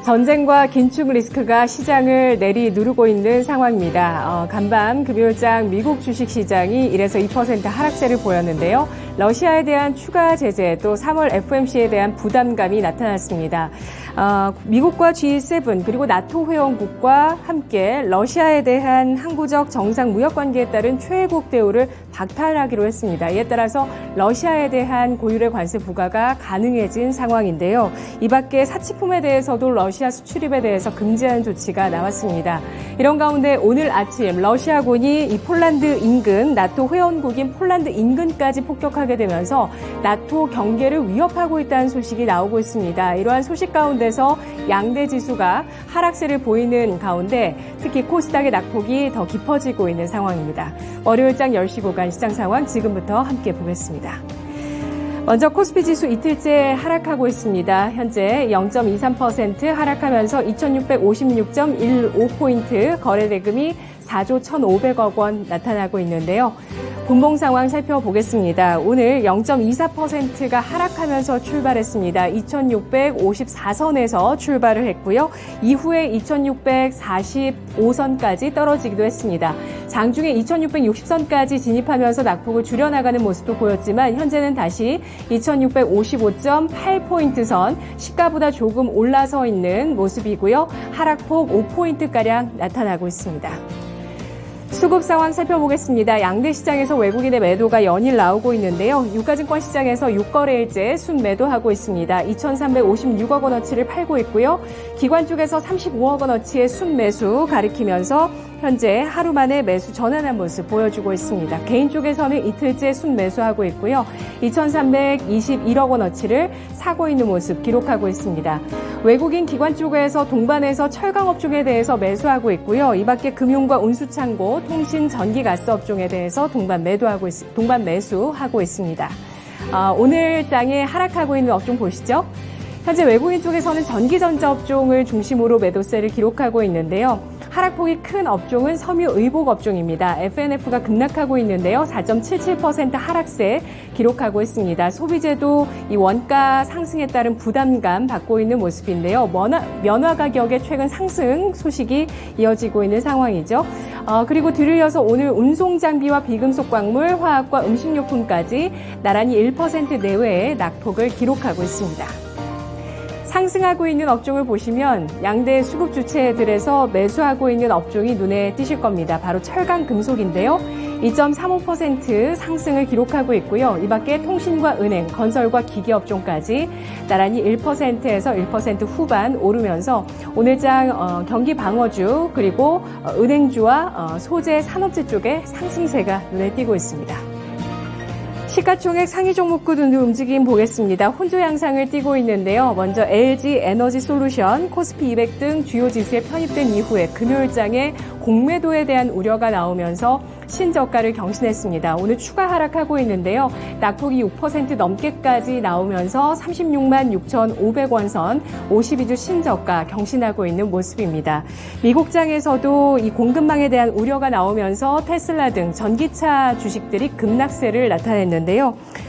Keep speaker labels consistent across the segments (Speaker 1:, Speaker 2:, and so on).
Speaker 1: 전쟁과 긴축 리스크가 시장을 내리누르고 있는 상황입니다. 간밤 금요일장 미국 주식시장이 1에서 2% 하락세를 보였는데요. 러시아에 대한 추가 제재 또 3월 FOMC에 대한 부담감이 나타났습니다. 미국과 G7 그리고 나토 회원국과 함께 러시아에 대한 항구적 정상 무역 관계에 따른 최애국 대우를 박탈하기로 했습니다. 이에 따라서 러시아에 대한 고율의 관세 부과가 가능해진 상황인데요. 이 밖에 사치품에 대해서도 러시아 수출입에 대해서 금지하는 조치가 나왔습니다. 이런 가운데 오늘 아침 러시아군이 이 폴란드 인근 나토 회원국인 폴란드 인근까지 폭격하게 되면서 나토 경계를 위협하고 있다는 소식이 나오고 있습니다. 이러한 소식 가운데서 양대 지수가 하락세를 보이는 가운데 특히 코스닥의 낙폭이 더 깊어지고 있는 상황입니다. 월요일장 10시 구간 시장 상황 지금부터 함께 보겠습니다. 먼저 코스피 지수 이틀째 하락하고 있습니다. 현재 0.23% 하락하면서 2656.15포인트, 거래대금이 4조 1,500억 원 나타나고 있는데요. 분봉 상황 살펴보겠습니다. 오늘 0.24%가 하락하면서 출발했습니다. 2654선에서 출발을 했고요. 이후에 2645선까지 떨어지기도 했습니다. 장중에 2660선까지 진입하면서 낙폭을 줄여나가는 모습도 보였지만 현재는 다시 2655.8포인트 선, 시가보다 조금 올라서 있는 모습이고요. 하락폭 5포인트가량 나타나고 있습니다. 수급 상황 살펴보겠습니다. 양대 시장에서 외국인의 매도가 연일 나오고 있는데요. 유가증권 시장에서 6거래일째 순매도하고 있습니다. 2,356억 원어치를 팔고 있고요. 기관 쪽에서 35억 원어치의 순매수 가리키면서 현재 하루 만에 매수 전환한 모습 보여주고 있습니다. 개인 쪽에서는 이틀째 순매수하고 있고요. 2,321억 원어치를 사고 있는 모습 기록하고 있습니다. 외국인 기관 쪽에서 동반해서 철강업종에 대해서 매수하고 있고요. 이 밖에 금융과 운수창고, 통신, 전기, 가스 업종에 대해서 동반 매수하고 있습니다. 오늘 장에 하락하고 있는 업종 보시죠. 현재 외국인 쪽에서는 전기전자 업종을 중심으로 매도세를 기록하고 있는데요. 하락폭이 큰 업종은 섬유의복 업종입니다. FNF가 급락하고 있는데요. 4.77% 하락세 기록하고 있습니다. 소비재도 이 원가 상승에 따른 부담감 받고 있는 모습인데요. 면화 가격의 최근 상승 소식이 이어지고 있는 상황이죠. 그리고 들이어서 오늘 운송장비와 비금속 광물, 화학과 음식료품까지 나란히 1% 내외의 낙폭을 기록하고 있습니다. 상승하고 있는 업종을 보시면 양대 수급 주체들에서 매수하고 있는 업종이 눈에 띄실 겁니다. 바로 철강 금속인데요. 2.35% 상승을 기록하고 있고요. 이 밖에 통신과 은행, 건설과 기계 업종까지 나란히 1%에서 1% 후반 오르면서 오늘장 경기 방어주 그리고 은행주와 소재 산업재 쪽에 상승세가 눈에 띄고 있습니다. 시가총액 상위 종목군 움직임 보겠습니다. 혼조 양상을 띠고 있는데요. 먼저 LG 에너지 솔루션, 코스피 200 등 주요 지수에 편입된 이후에 금요일장에 공매도에 대한 우려가 나오면서 신저가를 경신했습니다. 오늘 추가 하락하고 있는데요. 낙폭이 6% 넘게까지 나오면서 36만 6,500원 선 52주 신저가 경신하고 있는 모습입니다. 미국장에서도 이 공급망에 대한 우려가 나오면서 테슬라 등 전기차 주식들이 급락세를 나타냈는데요.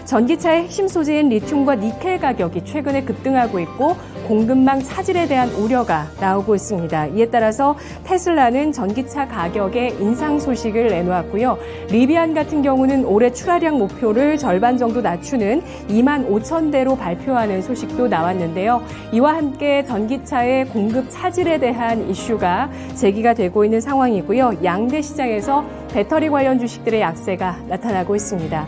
Speaker 1: 전기차의 핵심 소재인 리튬과 니켈 가격이 최근에 급등하고 있고 공급망 차질에 대한 우려가 나오고 있습니다. 이에 따라서 테슬라는 전기차 가격의 인상 소식을 내놓았고요. 리비안 같은 경우는 올해 출하량 목표를 절반 정도 낮추는 2만 5천 대로 발표하는 소식도 나왔는데요. 이와 함께 전기차의 공급 차질에 대한 이슈가 제기가 되고 있는 상황이고요. 양대 시장에서 배터리 관련 주식들의 약세가 나타나고 있습니다.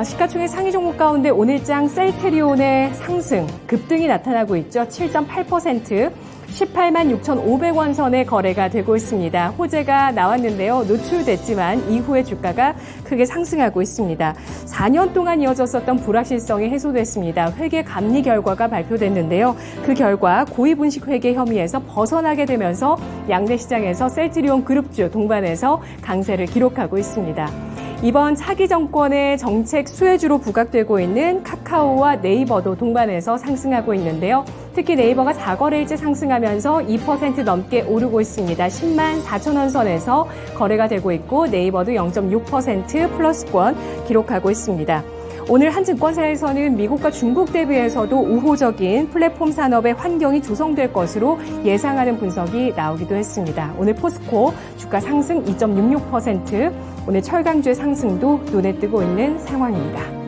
Speaker 1: 시가총액 상위 종목 가운데 오늘장 셀트리온의 상승, 급등이 나타나고 있죠. 7.8%, 18만 6,500원 선의 거래가 되고 있습니다. 호재가 나왔는데요. 노출됐지만 이후에 주가가 크게 상승하고 있습니다. 4년 동안 이어졌었던 불확실성이 해소됐습니다. 회계 감리 결과가 발표됐는데요. 그 결과 고위분식 회계 혐의에서 벗어나게 되면서 양대 시장에서 셀트리온 그룹주 동반해서 강세를 기록하고 있습니다. 이번 차기 정권의 정책 수혜주로 부각되고 있는 카카오와 네이버도 동반해서 상승하고 있는데요. 특히 네이버가 4거래일째 상승하면서 2% 넘게 오르고 있습니다. 10만 4천 원 선에서 거래가 되고 있고 네이버도 0.6% 플러스권 기록하고 있습니다. 오늘 한 증권사에서는 미국과 중국 대비해서도 우호적인 플랫폼 산업의 환경이 조성될 것으로 예상하는 분석이 나오기도 했습니다. 오늘 포스코 주가 상승 2.66%, 오늘 철강주의 상승도 눈에 띄고 있는 상황입니다.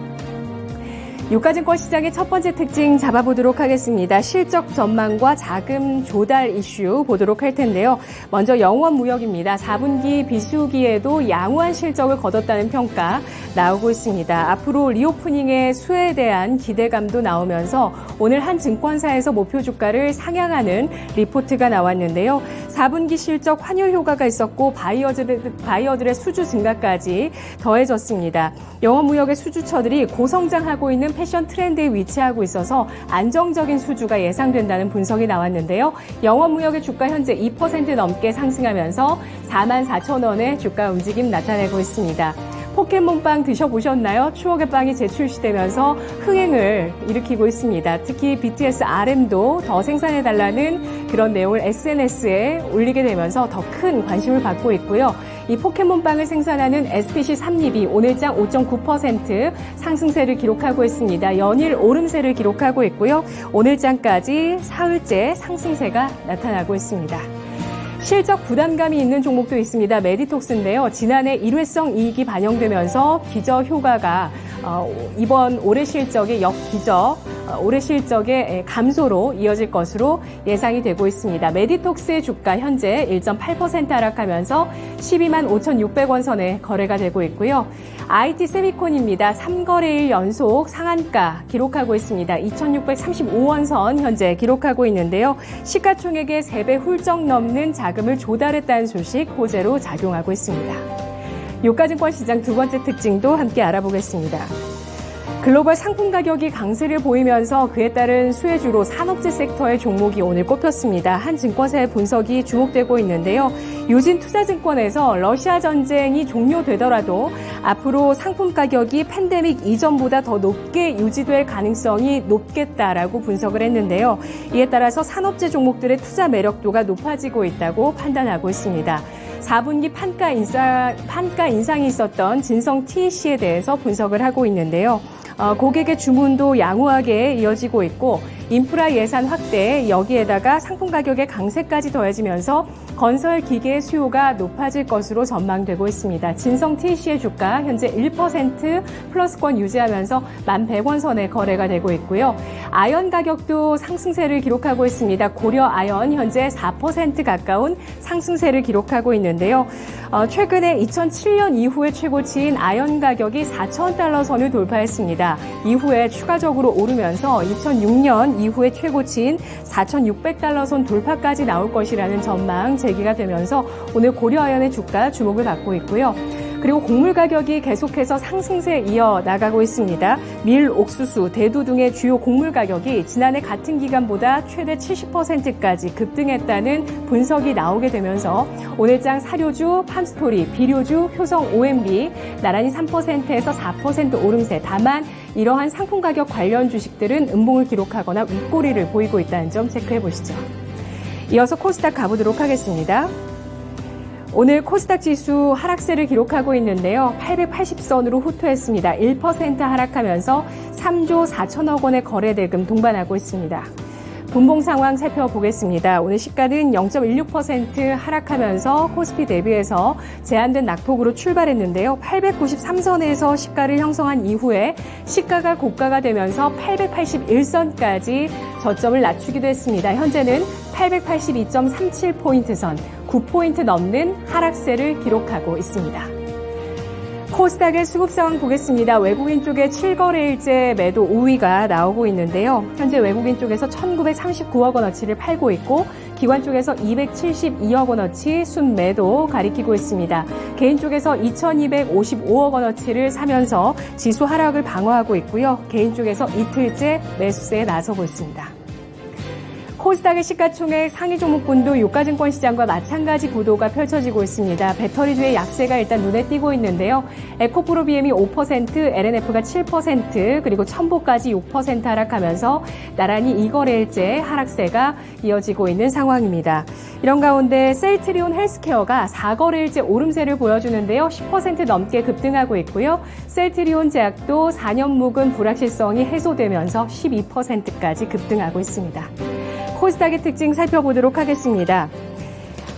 Speaker 1: 유가증권 시장의 첫 번째 특징 잡아보도록 하겠습니다. 실적 전망과 자금 조달 이슈 보도록 할 텐데요. 먼저 영원무역입니다. 4분기 비수기에도 양호한 실적을 거뒀다는 평가 나오고 있습니다. 앞으로 리오프닝의 수혜에 대한 기대감도 나오면서 오늘 한 증권사에서 목표 주가를 상향하는 리포트가 나왔는데요. 4분기 실적 환율 효과가 있었고 바이어들의 수주 증가까지 더해졌습니다. 영원무역의 수주처들이 고성장하고 있는 패션 트렌드에 위치하고 있어서 안정적인 수주가 예상된다는 분석이 나왔는데요. 영원무역의 주가 현재 2% 넘게 상승하면서 44,000원의 주가 움직임 나타내고 있습니다. 포켓몬빵 드셔보셨나요? 추억의 빵이 재출시되면서 흥행을 일으키고 있습니다. 특히 BTS RM도 더 생산해달라는 그런 내용을 SNS에 올리게 되면서 더 큰 관심을 받고 있고요. 이 포켓몬빵을 생산하는 SPC 삼립이 오늘장 5.9% 상승세를 기록하고 있습니다. 연일 오름세를 기록하고 있고요. 오늘장까지 사흘째 상승세가 나타나고 있습니다. 실적 부담감이 있는 종목도 있습니다. 메디톡스인데요. 지난해 일회성 이익이 반영되면서 기저 효과가 이번 올해 실적의 올해 실적의 감소로 이어질 것으로 예상이 되고 있습니다. 메디톡스의 주가 현재 1.8% 하락하면서 12만 5,600원 선에 거래가 되고 있고요. IT 세미콘입니다. 3거래일 연속 상한가 기록하고 있습니다. 2,635원 선 현재 기록하고 있는데요. 시가총액의 3배 훌쩍 넘는 자금을 조달했다는 소식 호재로 작용하고 있습니다. 유가증권 시장 두 번째 특징도 함께 알아보겠습니다. 글로벌 상품 가격이 강세를 보이면서 그에 따른 수혜주로 산업재 섹터의 종목이 오늘 꼽혔습니다. 한 증권사의 분석이 주목되고 있는데요. 유진투자증권에서 러시아 전쟁이 종료되더라도 앞으로 상품 가격이 팬데믹 이전보다 더 높게 유지될 가능성이 높겠다라고 분석을 했는데요. 이에 따라서 산업재 종목들의 투자 매력도가 높아지고 있다고 판단하고 있습니다. 4분기 판가 인상이 있었던 진성 TEC에 대해서 분석을 하고 있는데요. 고객의 주문도 양호하게 이어지고 있고 인프라 예산 확대, 여기에다가 상품 가격의 강세까지 더해지면서 건설 기계의 수요가 높아질 것으로 전망되고 있습니다. 진성 TEC의 주가 현재 1% 플러스권 유지하면서 1,100원 선에 거래가 되고 있고요. 아연 가격도 상승세를 기록하고 있습니다. 고려 아연 현재 4% 가까운 상승세를 기록하고 있는데요. 최근에 2007년 이후의 최고치인 아연 가격이 4,000달러 선을 돌파했습니다. 이후에 추가적으로 오르면서 2006년 이후의 최고치인 4,600달러 선 돌파까지 나올 것이라는 전망 제기가 되면서 오늘 고려아연의 주가 주목을 받고 있고요. 그리고 곡물 가격이 계속해서 상승세 이어 나가고 있습니다. 밀, 옥수수, 대두 등의 주요 곡물 가격이 지난해 같은 기간보다 최대 70%까지 급등했다는 분석이 나오게 되면서 오늘장 사료주, 팜스토리, 비료주, 효성 OMB 나란히 3%에서 4% 오름세. 다만 이러한 상품 가격 관련 주식들은 음봉을 기록하거나 윗꼬리를 보이고 있다는 점 체크해 보시죠. 이어서 코스닥 가보도록 하겠습니다. 오늘 코스닥 지수 하락세를 기록하고 있는데요. 880선으로 후퇴했습니다. 1% 하락하면서 3조 4천억 원의 거래대금 동반하고 있습니다. 분봉 상황 살펴보겠습니다. 오늘 시가는 0.16% 하락하면서 코스피 대비해서 제한된 낙폭으로 출발했는데요. 893선에서 시가를 형성한 이후에 시가가 고가가 되면서 881선까지 저점을 낮추기도 했습니다. 현재는 882.37포인트 선, 9포인트 넘는 하락세를 기록하고 있습니다. 코스닥의 수급 상황 보겠습니다. 외국인 쪽에 7거래일째 매도 우위가 나오고 있는데요. 현재 외국인 쪽에서 1,939억 원어치를 팔고 있고 기관 쪽에서 272억 원어치 순매도 가리키고 있습니다. 개인 쪽에서 2,255억 원어치를 사면서 지수 하락을 방어하고 있고요. 개인 쪽에서 이틀째 매수세에 나서고 있습니다. 코스닥의 시가총액 상위 종목군도 유가증권 시장과 마찬가지 구도가 펼쳐지고 있습니다. 배터리주의 약세가 일단 눈에 띄고 있는데요. 에코프로 BM이 5%, LNF가 7%, 그리고 첨보까지 6% 하락하면서 나란히 2거래일째 하락세가 이어지고 있는 상황입니다. 이런 가운데 셀트리온 헬스케어가 4거래일째 오름세를 보여주는데요. 10% 넘게 급등하고 있고요. 셀트리온 제약도 4년 묵은 불확실성이 해소되면서 12%까지 급등하고 있습니다. 코스닥의 특징 살펴보도록 하겠습니다.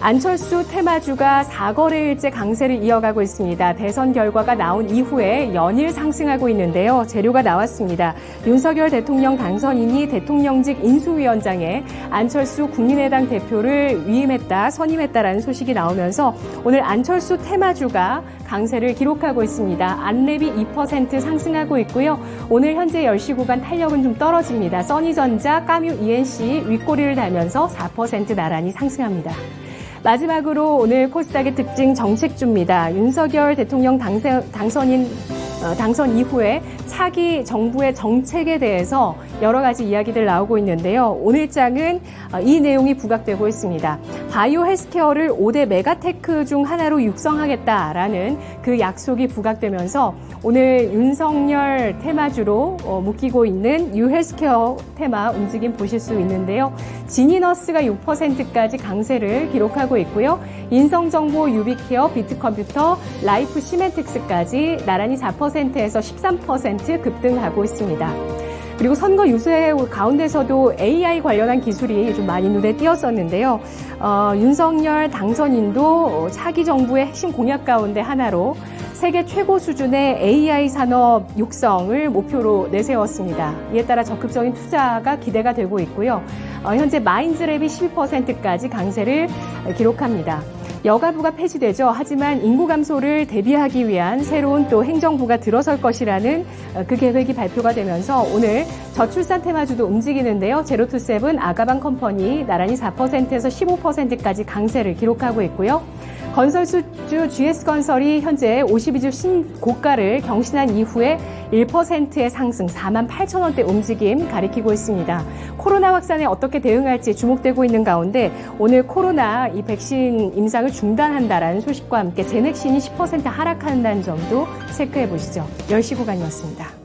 Speaker 1: 안철수 테마주가 4거래일째 강세를 이어가고 있습니다. 대선 결과가 나온 이후에 연일 상승하고 있는데요. 재료가 나왔습니다. 윤석열 대통령 당선인이 대통령직 인수위원장에 안철수 국민의당 대표를 선임했다라는 소식이 나오면서 오늘 안철수 테마주가 강세를 기록하고 있습니다. 안랩이 2% 상승하고 있고요. 오늘 현재 10시 구간 탄력은 좀 떨어집니다. 써니전자, 까뮤 ENC 윗꼬리를 달면서 4% 나란히 상승합니다. 마지막으로 오늘 코스닥의 특징 정책주입니다. 윤석열 대통령 당선 이후에 차기 정부의 정책에 대해서 여러 가지 이야기들 나오고 있는데요. 오늘 장은 이 내용이 부각되고 있습니다. 바이오 헬스케어를 5대 메가테크 중 하나로 육성하겠다라는 그 약속이 부각되면서 오늘 윤석열 테마주로 묶이고 있는 유헬스케어 테마 움직임 보실 수 있는데요. 지니너스가 6%까지 강세를 기록하고 있고요. 인성정보, 유비케어, 비트컴퓨터, 라이프 시멘틱스까지 나란히 4%에서 13% 급등하고 있습니다. 그리고 선거 유세 가운데서도 AI 관련한 기술이 좀 많이 눈에 띄었었는데요. 윤석열 당선인도 차기 정부의 핵심 공약 가운데 하나로 세계 최고 수준의 AI 산업 육성을 목표로 내세웠습니다. 이에 따라 적극적인 투자가 기대가 되고 있고요. 현재 마인즈랩이 12%까지 강세를 기록합니다. 여가부가 폐지되죠. 하지만 인구 감소를 대비하기 위한 새로운 또 행정부가 들어설 것이라는 그 계획이 발표가 되면서 오늘 저출산 테마주도 움직이는데요. 제로투세븐, 아가방 컴퍼니 나란히 4%에서 15%까지 강세를 기록하고 있고요. 건설주주 GS건설이 현재 52주 신고가를 경신한 이후에 1%의 상승 48,000원대 움직임 가리키고 있습니다. 코로나 확산에 어떻게 대응할지 주목되고 있는 가운데 오늘 코로나 이 백신 임상을 중단한다라는 소식과 함께 제넥신이 10% 하락한다는 점도 체크해 보시죠. 10시 구간이었습니다.